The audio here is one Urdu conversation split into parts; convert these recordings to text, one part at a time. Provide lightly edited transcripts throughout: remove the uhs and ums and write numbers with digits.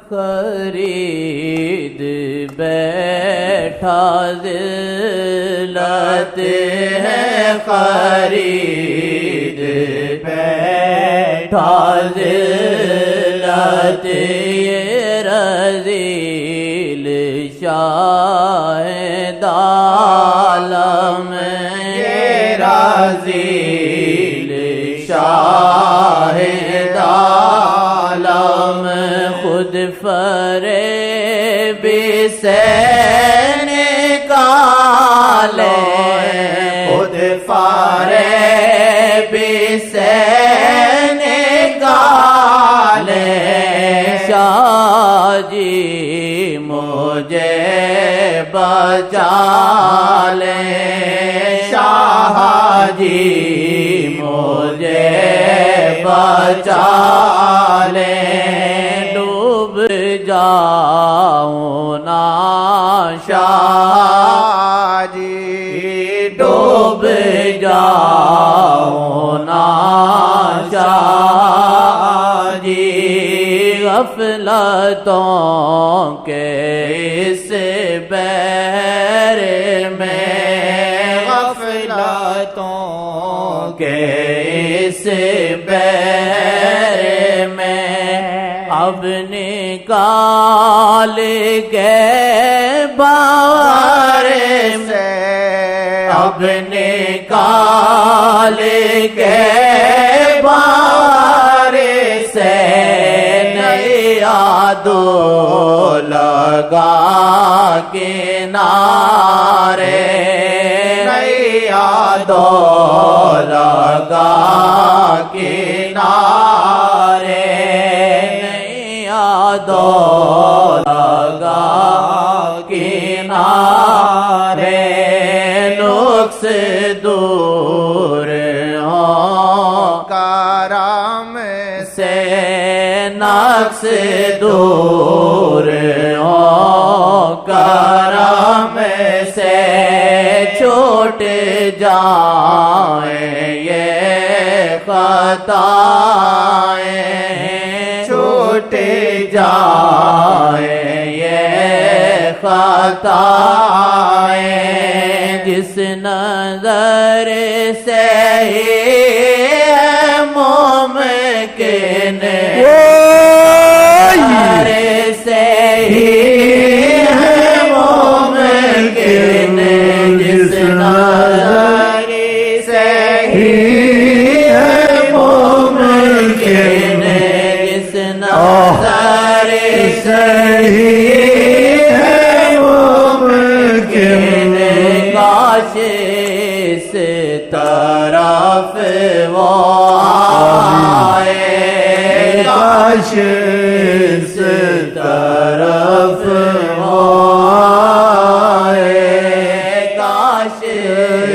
خرید بیٹھا ذلت ہے خرید بیٹھا ذلت یہ رذیل شاہد عالم یہ رذیل شاہد عالم خود فریب سے نکالے خود فریب سے نکالے شاہ جی مجھے بچا لے شاہ جی مجھے بچا لے جاؤں نا شاہ جی ڈوب جاؤں نا شاہ جی غفلتوں کے اس بحر میں غفلتوں کے اس بحر میں اب نکال کے بارے سے اب نکال کے بارے سے نیا دو لگا کنارے نیا دو لگا کنارے دو لگا کنارے نقص دور ہوں کرم سے نقص دور ہوں کرم سے چھوٹ جائیں یہ خطائیں چھوٹ جائیں یہ خطائیں جس نظر سے ہی ہے ممکن نظر سے ہی ہے ممکن جس نظر سے ہی ہے ممکن جس نظر سے ہی ہے ممکن کاش اس طرف وہ آئے کاش اس طرف وہ آئے کاش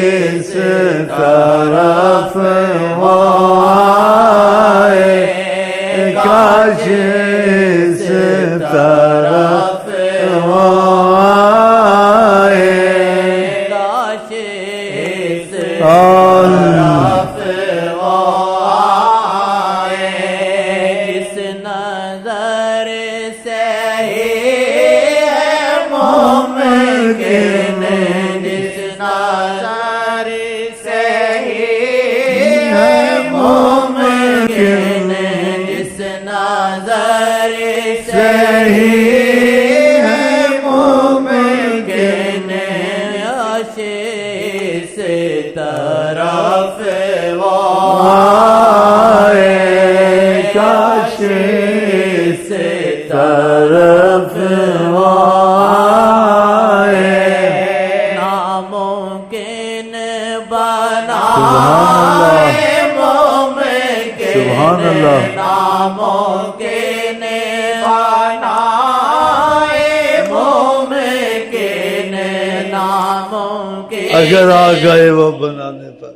اس طرف وہ آئے کاش اس طرف وہ آئے کاش اس طرف وہ آئے جس نظر سے ہی ہے ممکن جس نظر سے ہی ہے ممکن جس نظر سے ہی ہے ممکن اس طرف وہ آئے کاش اس طرف وہ آئے ناممکن بنائے ممکن سبحان اللہ ناممکن بنائے ممکن ناممکن اگر آ گئے وہ بنانے پر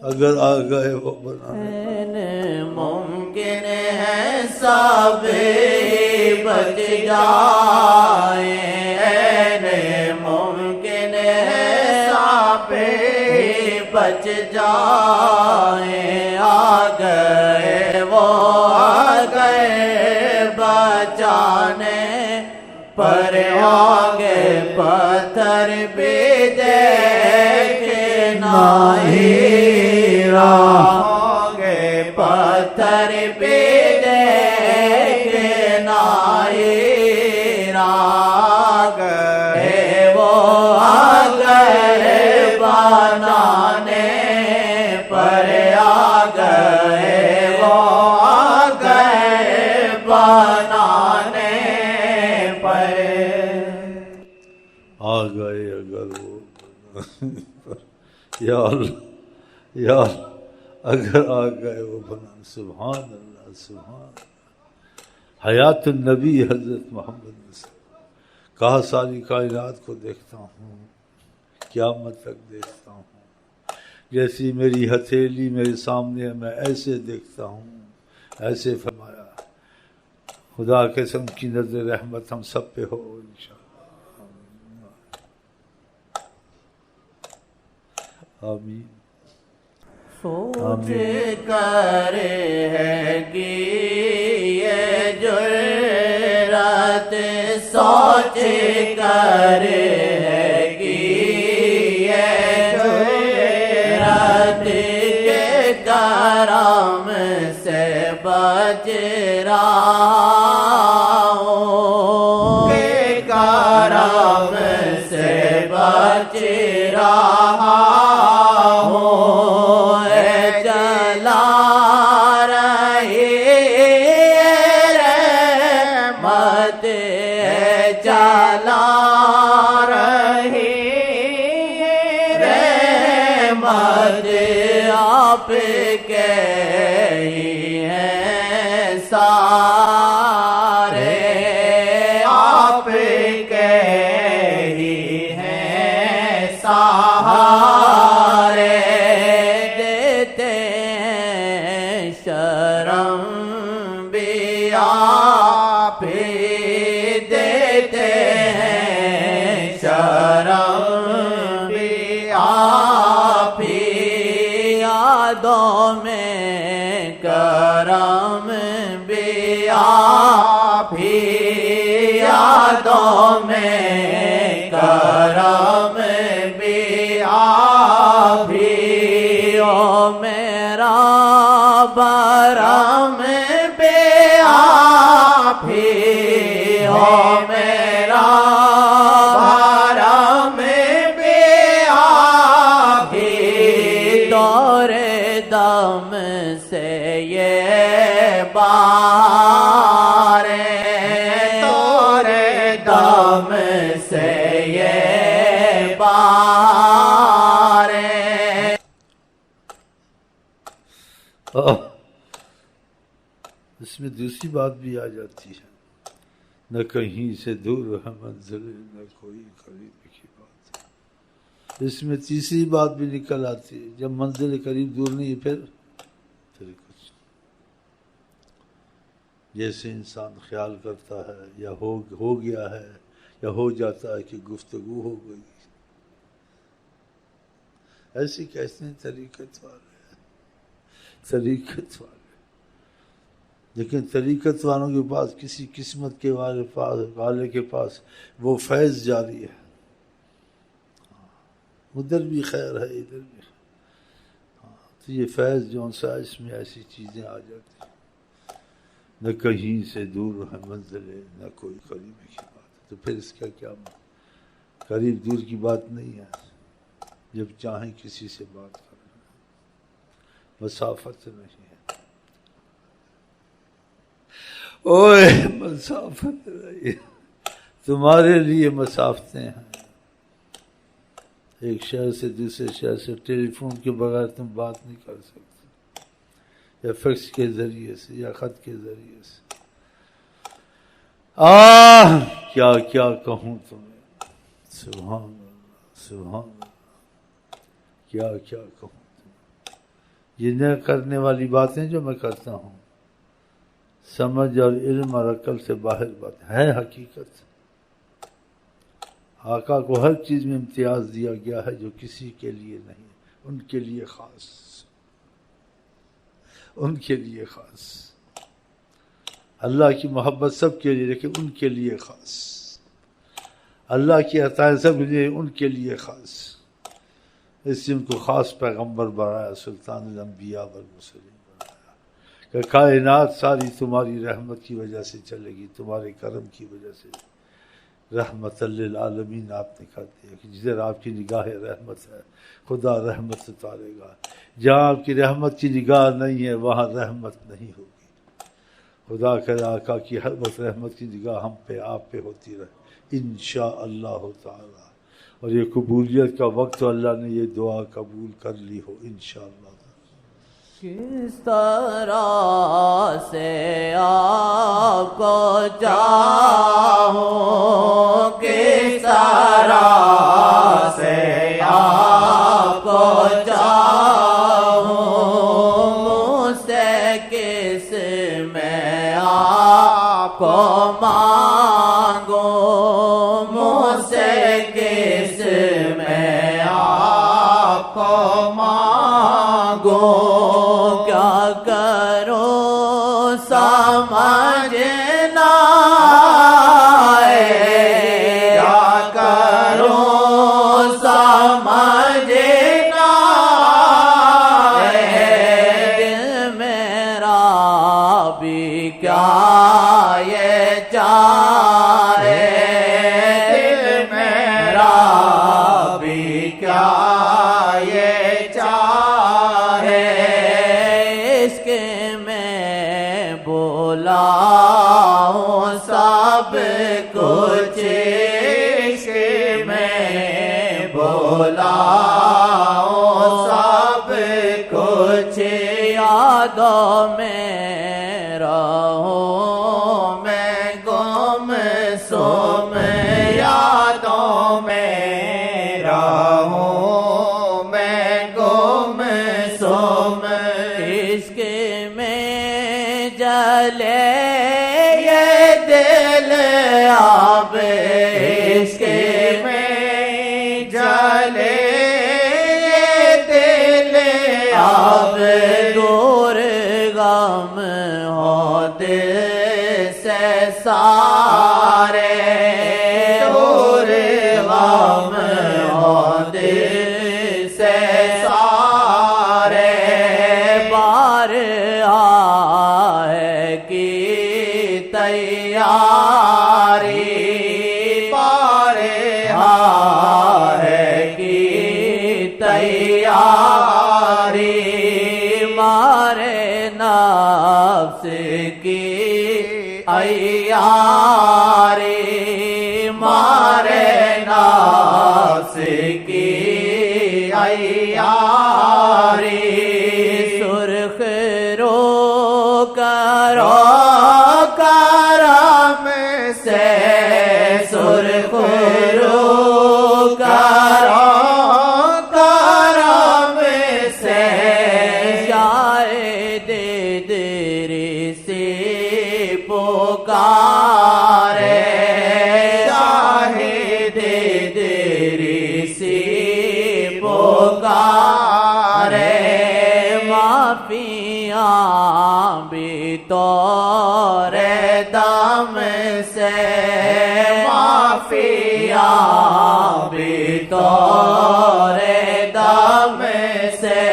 اگر آ گئے وہ بنانے ممکن ہے سب بچ جائیں ممکن ہے سب بچ جائیں آ گئے وہ آ گئے بچانے پر آگے پتھر بھی دیکھنا ہیرا آگے پتھر بھی دیکھنا ہیرا گئے وہ آگئے بنانے پر آگئے وہ آگئے بنانے پر آ گئے اگر وہ یا اللہ یا اللہ، اگر آ گئے وہ بنا. سبحان اللہ سبحان اللہ. حیات النبی حضرت محمد کہا ساری کائنات کو دیکھتا ہوں، قیامت تک دیکھتا ہوں، جیسی میری ہتھیلی میرے سامنے ہے میں ایسے دیکھتا ہوں. ایسے فرمایا. خدا کے قسم کی نظر رحمت ہم سب پہ ہو انشاءاللہ. آمین. سوچ کر ہے گی یہ جرات، سوچ کر ہے گی یہ جرات کے کرم سے بچ رہا ہوں، کے کرم سے بچ رہا آپ کے ہی ہیں سارے، آپ کے ہی ہیں سہارے، دیتے ہیں شرم بھی آپ ہی دیتے ہیں شرم بھی آپ ہی، یادوں میں کرم بھی آپ ہی، یادوں میں کرم بھی آپ ہی، او میرا برم بھی آپ ہی، او میرا برم بھی آپ ہی، دور دم سے یہ بارے، دور دم سے یہ بارے. اس میں دوسری بات بھی آ جاتی ہے، نہ کہیں سے دور ہے منزل نہ کوئی قریب کی بات. اس میں تیسری بات بھی نکل آتی ہے، جب منزل قریب دور نہیں پھر کچھ جیسے انسان خیال کرتا ہے یا ہو گیا ہے یا ہو جاتا ہے کہ گفتگو ہو گئی، ایسی کہتے ہیں طریقت والے، طریقت والے. لیکن طریقت والوں کے پاس کسی قسمت کے والے کے پاس وہ فیض جاری ہے، ادھر بھی خیر ہے ادھر بھی خیر. تو یہ فیض جو سا اس میں ایسی چیزیں آ جاتی ہیں، نہ کہیں سے دور ہے منزل نہ کوئی قریب کی بات ہے. تو پھر اس کا کیا قریب دور کی بات نہیں ہے، جب چاہیں کسی سے بات کریں، مسافت نہیں ہے. اوے مسافت نہیں، تمہارے لیے مسافتیں ہیں. ایک شہر سے دوسرے شہر سے ٹیلی فون کے بغیر تم بات نہیں کر سکتے، یا فیکس کے ذریعے سے یا خط کے ذریعے سے. کیا کیا کہوں تمہیں، سبحان اللہ سبحان اللہ، کیا کیا کہوں تمہیں. یہ نہ کرنے والی باتیں جو میں کرتا ہوں سمجھ اور علم اور عقل سے باہر بات ہے. حقیقت آقا کو ہر چیز میں امتیاز دیا گیا ہے جو کسی کے لیے نہیں، ان کے لیے خاص، ان کے لیے خاص. اللہ کی محبت سب کے لیے لیکن ان کے لیے خاص، اللہ کی عطائیں سب کے لیے ان کے لیے خاص، اس لیے ان کو خاص پیغمبر بنایا، سلطان الانبیاء والمرسلین بنایا کہ کائنات ساری تمہاری رحمت کی وجہ سے چلے گی، تمہارے کرم کی وجہ سے۔ رحمت للعالمین آپ نے کہا دیا کہ جدھر آپ کی نگاہ رحمت ہے خدا رحمت اتارے گا، جہاں آپ کی رحمت کی نگاہ نہیں ہے وہاں رحمت نہیں ہوگی۔ خدا کرے آقا کی ہر وقت رحمت کی نگاہ ہم پہ آپ پہ ہوتی رہے انشاءاللہ تعالی، اور یہ قبولیت کا وقت تو اللہ نے یہ دعا قبول کر لی ہو انشاءاللہ۔ کس طرح سے آپ کو چاہوں، کس طرح سے آپ کو چاہوں، مجھ سے کس میں آپ کو مانگوں، مجھ سے کس میں آپ کو مانگوں، سمجھنا کیا کروں، سمجھنا دل میرا بھی کیا یہ چاہے، دل میرا بھی کیا یہ چاہے، اس کے بولاؤں سب کچھ، عشق میں بولاؤں سب کچھ، یادوں میں رہوں میں گم سم، یادوں میں رہوں میں گم سم، عشق جلے یہ دل اب، عشق میں جلے یہ دل اب، دور غم ہو دل سے سارے، دور غم ہو دل سے سارے، بار تیاری پارے ہے کی تیاری، مارے نفس کی عیاری، مارے نفس کی عیاری، سرخ رو کرو کرم سے، سرخ رو کرو کرم سے، شاید ادریسی پکارے، شاہد ادریسی پکارے، معافیاں بھی طور دم سے، معافیاں بھی طور دم سے،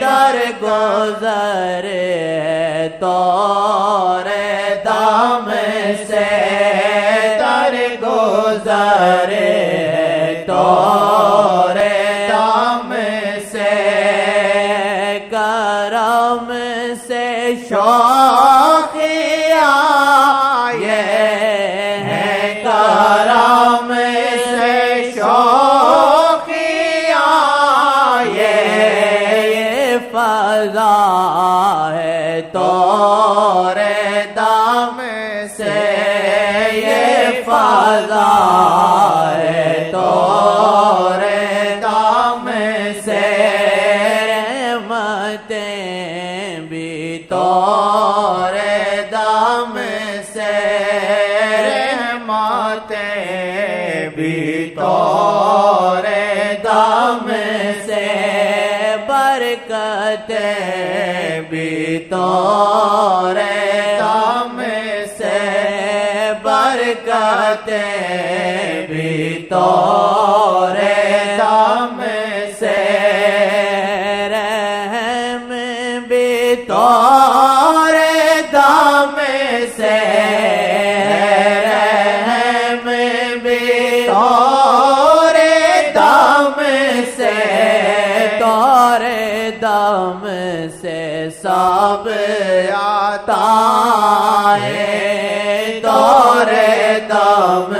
درگزر طور دم سے، درگزر طور دم سے، کرم سے شوقیاں یہ ہے، کرم سے شوقیاں یہ فضا ہے طور دم سے، یہ فضا ہے طور دم سے، رحمتیں بھی طور دم سے، رحمتیں بھی طور دم سے، برکتیں بھی طور دم برکتیں بھی طور دم سے رحم بھی طور دم سے رحم بھی طور دم سے طور دم سے سب آتا ہے طور دم